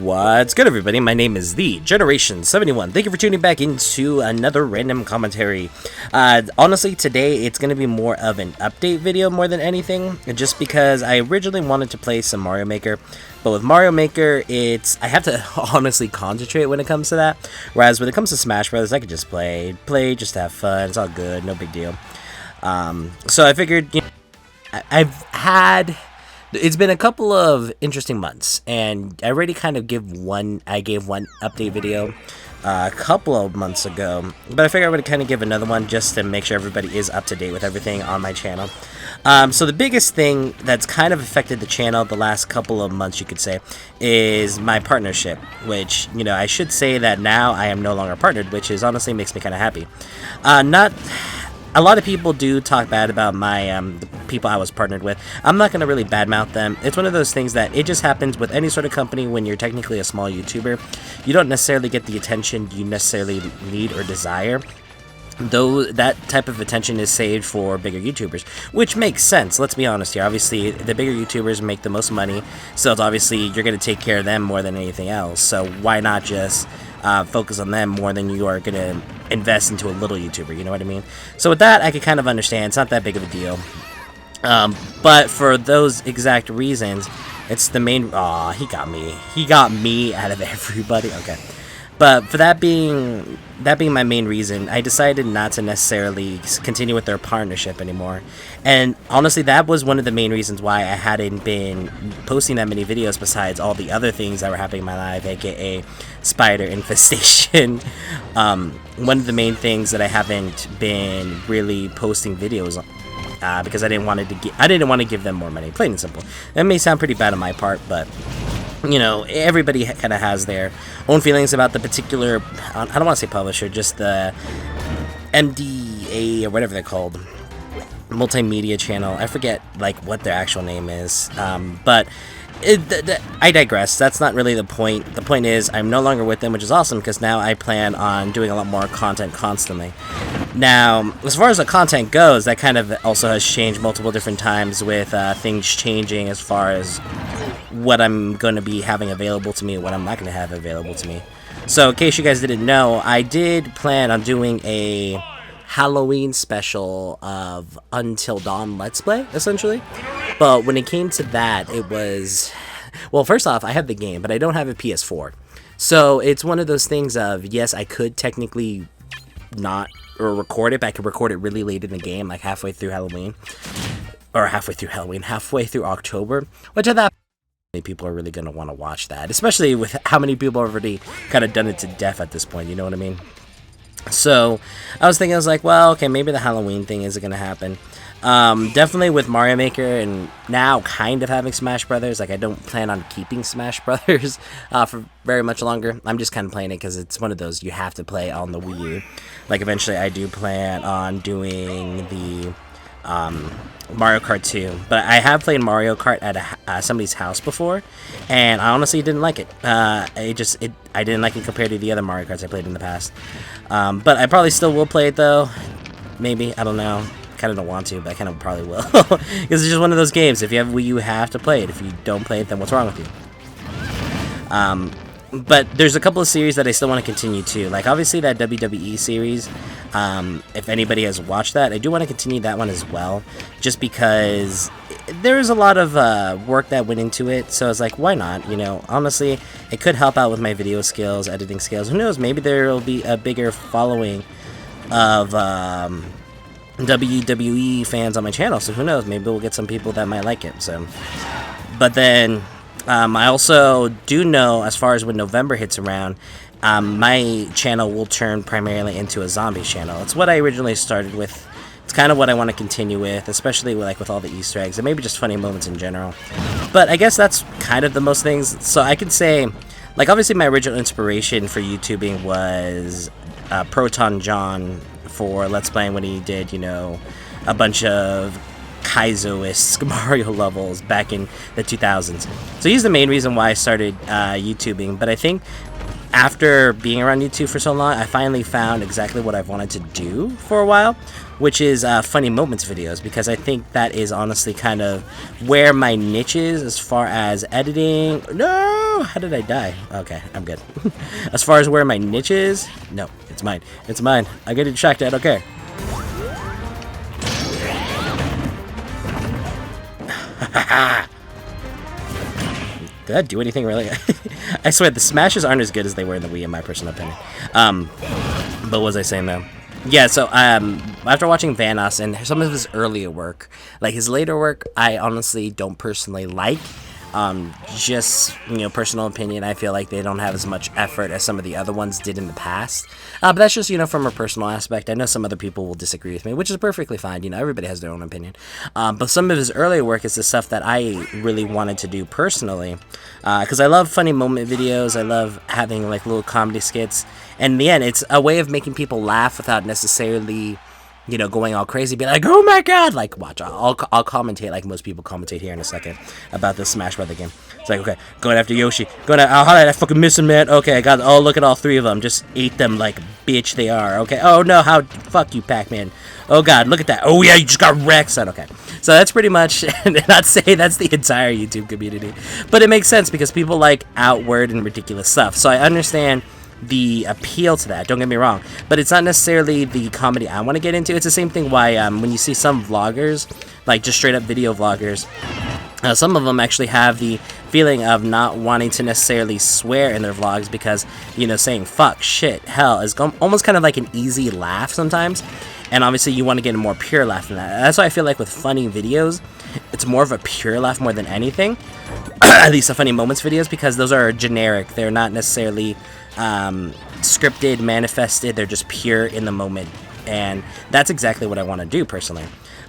What's good, everybody? My name is the Generation 71. Thank you for tuning back into another random commentary. Honestly, today it's going to be more of an update video more than anything, just because I originally wanted to play some Mario Maker, but with Mario Maker, I have to honestly concentrate when it comes to that, whereas when it comes to Smash Brothers, I could just play just to have fun. It's all good, no big deal. So I figured, it's been a couple of interesting months, and I already kind of gave one update video a couple of months ago, but I figured I would kind of give another one just to make sure everybody is up to date with everything on my channel. So the biggest thing that's kind of affected the channel the last couple of months, you could say, is my partnership, which, I should say that now I am no longer partnered, which is honestly makes me kind of happy. A lot of people do talk bad about the people I was partnered with. I'm not going to really badmouth them. It's one of those things that it just happens with any sort of company when you're technically a small YouTuber. You don't necessarily get the attention you necessarily need or desire. Though that type of attention is saved for bigger YouTubers, which makes sense. Let's be honest here. Obviously, the bigger YouTubers make the most money, so it's obviously you're going to take care of them more than anything else. So why not just focus on them more than you are going to invest into a little YouTuber, you know what I mean? So with that, I could kind of understand. It's not that big of a deal. But for those exact reasons, it's the main... Aw, he got me. He got me out of everybody. Okay. But for that being my main reason, I decided not to necessarily continue with their partnership anymore. And honestly, that was one of the main reasons why I hadn't been posting that many videos besides all the other things that were happening in my life, aka spider infestation. One of the main things that I haven't been really posting videos on, because I didn't want to give them more money, plain and simple. That may sound pretty bad on my part, but everybody kind of has their own feelings about the particular, I don't want to say publisher, just the MDA or whatever they're called, multimedia channel. I forget what their actual name is, but I digress. That's not really the point. The point is I'm no longer with them, which is awesome because now I plan on doing a lot more content constantly. Now, as far as the content goes, that kind of also has changed multiple different times with things changing as far as what I'm going to be having available to me, what I'm not going to have available to me. So, in case you guys didn't know, I did plan on doing a Halloween special of Until Dawn Let's Play, essentially. But when it came to that, it was... Well, first off, I have the game, but I don't have a PS4. So, it's one of those things of, yes, I could technically not record it, but I could record it really late in the game, like halfway through Halloween. Or halfway through October, which I thought people are really going to want to watch that, especially with how many people have already kind of done it to death at this point, you know what I mean? So I was like, well, okay, maybe the Halloween thing isn't going to happen. Definitely with Mario Maker and now kind of having Smash Brothers, I don't plan on keeping Smash Brothers for very much longer. I'm just kind of playing it because it's one of those you have to play on the Wii U. Eventually I do plan on doing the Mario Kart 2, but I have played Mario Kart at somebody's house before, and I honestly didn't like it. I didn't like it compared to the other Mario Karts I played in the past. But I probably still will play it though. Maybe, I don't know. Kind of don't want to, but I kind of probably will. Because it's just one of those games. If you have Wii U, you have to play it. If you don't play it, then what's wrong with you? But there's a couple of series that I still want to continue too. Obviously that WWE series, if anybody has watched that, I do want to continue that one as well. Just because there's a lot of work that went into it. So I was like, why not? Honestly, it could help out with my video skills, editing skills. Who knows? Maybe there will be a bigger following of WWE fans on my channel. So who knows? Maybe we'll get some people that might like it. So, but then... I also do know, as far as when November hits around, my channel will turn primarily into a zombies channel. It's what I originally started with. It's kind of what I want to continue with, especially with all the Easter eggs and maybe just funny moments in general. But I guess that's kind of the most things. So I could say, obviously my original inspiration for YouTubing was Proton John for Let's Playing when he did, a bunch of Kaizo-esque Mario levels back in the 2000s. So he's the main reason why I started YouTubing, but I think after being around YouTube for so long, I finally found exactly what I've wanted to do for a while, which is funny moments videos, because I think that is honestly kind of where my niche is as far as editing. No, how did I die? Okay, I'm good. As far as where my niche is, no, it's mine. It's mine. I get distracted. I don't care. Did that do anything really? I swear the smashes aren't as good as they were in the Wii, in my personal opinion. But what was I saying though? Yeah, so after watching Vanoss and some of his earlier work, like his later work, I honestly don't personally like. Just, you know, personal opinion, I feel like they don't have as much effort as some of the other ones did in the past. But that's just, you know, from a personal aspect. I know some other people will disagree with me, which is perfectly fine. You know, everybody has their own opinion. But some of his earlier work is the stuff that I really wanted to do personally. Because I love funny moment videos. I love having, like, little comedy skits. And in the end, it's a way of making people laugh without necessarily, you know, going all crazy, be like, oh my god, like, watch, I'll commentate like most people commentate here in a second about this Smash Brother game. It's like, okay, going after Yoshi, how did I fucking miss him, man? Okay, I got, oh, look at all three of them, just ate them like bitch they are. Okay, oh no, how, fuck you, Pac-Man. Oh god, look at that. Oh yeah, you just got wrecked. Okay, so that's pretty much, not say that's the entire YouTube community, but it makes sense because people like outward and ridiculous stuff, so I understand the appeal to that, don't get me wrong, but it's not necessarily the comedy I want to get into. It's the same thing why when you see some vloggers, like just straight up video vloggers, some of them actually have the feeling of not wanting to necessarily swear in their vlogs because, you know, saying fuck, shit, hell is almost kind of like an easy laugh sometimes, and obviously you want to get a more pure laugh than that. That's why I feel like with funny videos, it's more of a pure laugh more than anything. At least the funny moments videos, because those are generic. They're not necessarily scripted, manifested, they're just pure in the moment, and that's exactly what I want to do personally.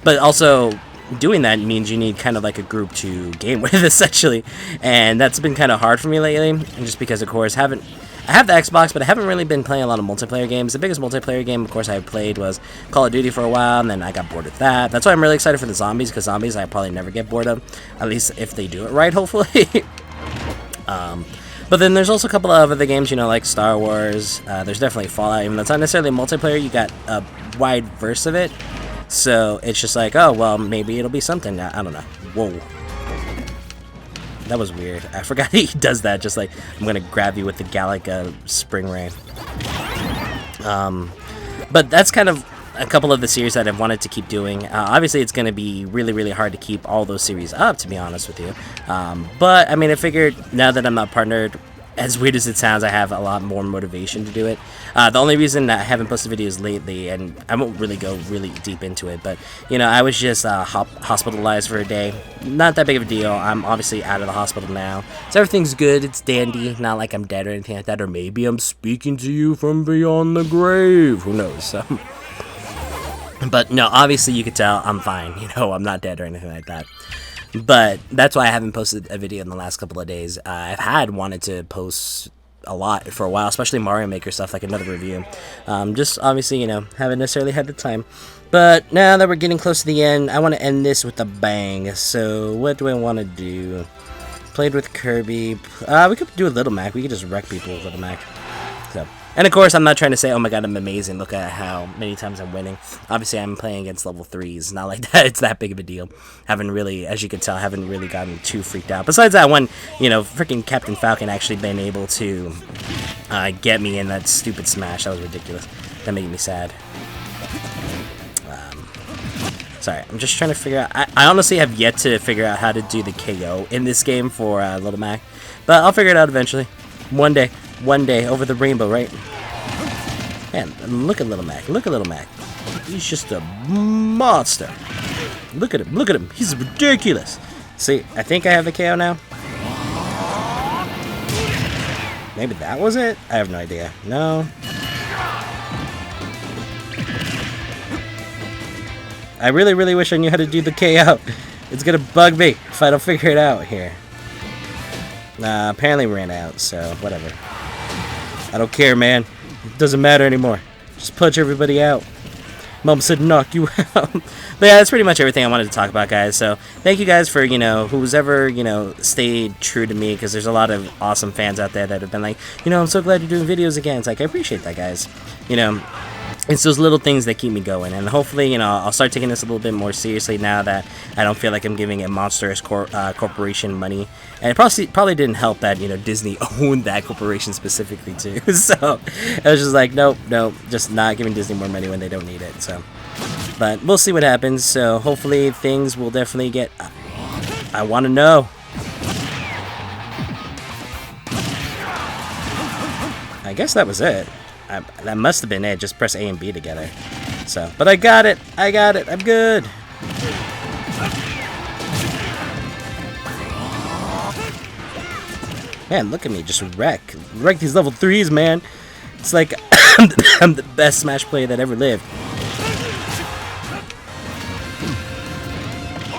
But also doing that means you need kind of like a group to game with, essentially, and that's been kind of hard for me lately, and just because of course I have the Xbox, but I haven't really been playing a lot of multiplayer games. The biggest multiplayer game, of course, I played was Call of Duty for a while, and then I got bored with that. That's why I'm really excited for the zombies, because zombies I probably never get bored of, at least if they do it right, hopefully. But then there's also a couple of other games, you know, like Star Wars. There's definitely Fallout, even though it's not necessarily multiplayer. You got a wide verse of it, so it's just like, oh, well, maybe it'll be something. I don't know. Whoa. That was weird. I forgot he does that, just like, I'm gonna grab you with the Galaga Spring Rain. But that's kind of a couple of the series that I've wanted to keep doing. Obviously, it's going to be really, really hard to keep all those series up, to be honest with you. But, I mean, I figured now that I'm not partnered, as weird as it sounds, I have a lot more motivation to do it. The only reason I haven't posted videos lately, and I won't really go really deep into it, but, you know, I was just hospitalized for a day. Not that big of a deal. I'm obviously out of the hospital now, so everything's good. It's dandy. Not like I'm dead or anything like that, or maybe I'm speaking to you from beyond the grave. Who knows? So... But no, obviously you could tell I'm fine, you know, I'm not dead or anything like that. But that's why I haven't posted a video in the last couple of days. I've wanted to post a lot for a while, especially Mario Maker stuff, like another review. Just obviously, you know, haven't necessarily had the time. But now that we're getting close to the end, I want to end this with a bang. So what do I want to do? Played with Kirby. We could do a Little Mac. We could just wreck people with Little Mac. So... And of course, I'm not trying to say, oh my god, I'm amazing, look at how many times I'm winning. Obviously, I'm playing against level 3s, not like that, it's that big of a deal. Haven't really, as you can tell, haven't really gotten too freaked out. Besides that one, you know, freaking Captain Falcon actually been able to get me in that stupid smash. That was ridiculous. That made me sad. Sorry, I'm just trying to figure out, I honestly have yet to figure out how to do the KO in this game for Little Mac. But I'll figure it out eventually. One day, over the rainbow, right? Man, look at Little Mac. Look at Little Mac. He's just a monster. Look at him. Look at him. He's ridiculous. See, I think I have the KO now. Maybe that was it? I have no idea. No. I really, really wish I knew how to do the KO. It's gonna bug me if I don't figure it out here. Apparently we ran out, so whatever. I don't care, man. It doesn't matter anymore. Just punch everybody out. Mom said knock you out. But yeah, that's pretty much everything I wanted to talk about, guys. So thank you guys for, you know, who's ever, you know, stayed true to me, because there's a lot of awesome fans out there that have been like, you know, I'm so glad you're doing videos again. It's like, I appreciate that, guys. You know, it's those little things that keep me going, and hopefully, I'll start taking this a little bit more seriously now that I don't feel like I'm giving a monstrous corporation money. And it probably didn't help that Disney owned that corporation specifically too. So I was just like, nope, just not giving Disney more money when they don't need it. So, but we'll see what happens. So hopefully things will definitely get. I want to know. I guess that was it. That must have been it. Just press A and B together. So, but I got it. I'm good. Man, look at me, just wreck these level 3s, man. It's like I'm the best Smash player that ever lived.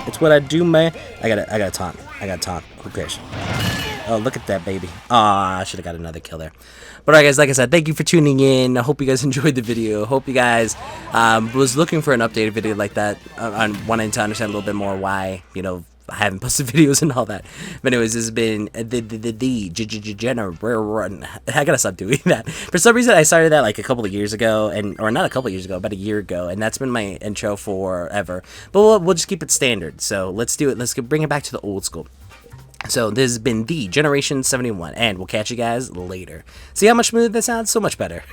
It's what I do, man. I gotta taunt. Who cares? Oh, look at that, baby. Aw, I should have got another kill there. But alright, guys, like I said, thank you for tuning in. I hope you guys enjoyed the video. Hope you guys was looking for an updated video like that, on wanting to understand a little bit more why, I haven't posted videos and all that. But anyways, this has been the Generation. I gotta stop doing that. For some reason, I started that like a couple of years ago, or not a couple of years ago, about a year ago, and that's been my intro forever. But we'll just keep it standard. So let's do it. Let's bring it back to the old school. So this has been the Generation 71, and we'll catch you guys later. See how much smoother that sounds? So much better.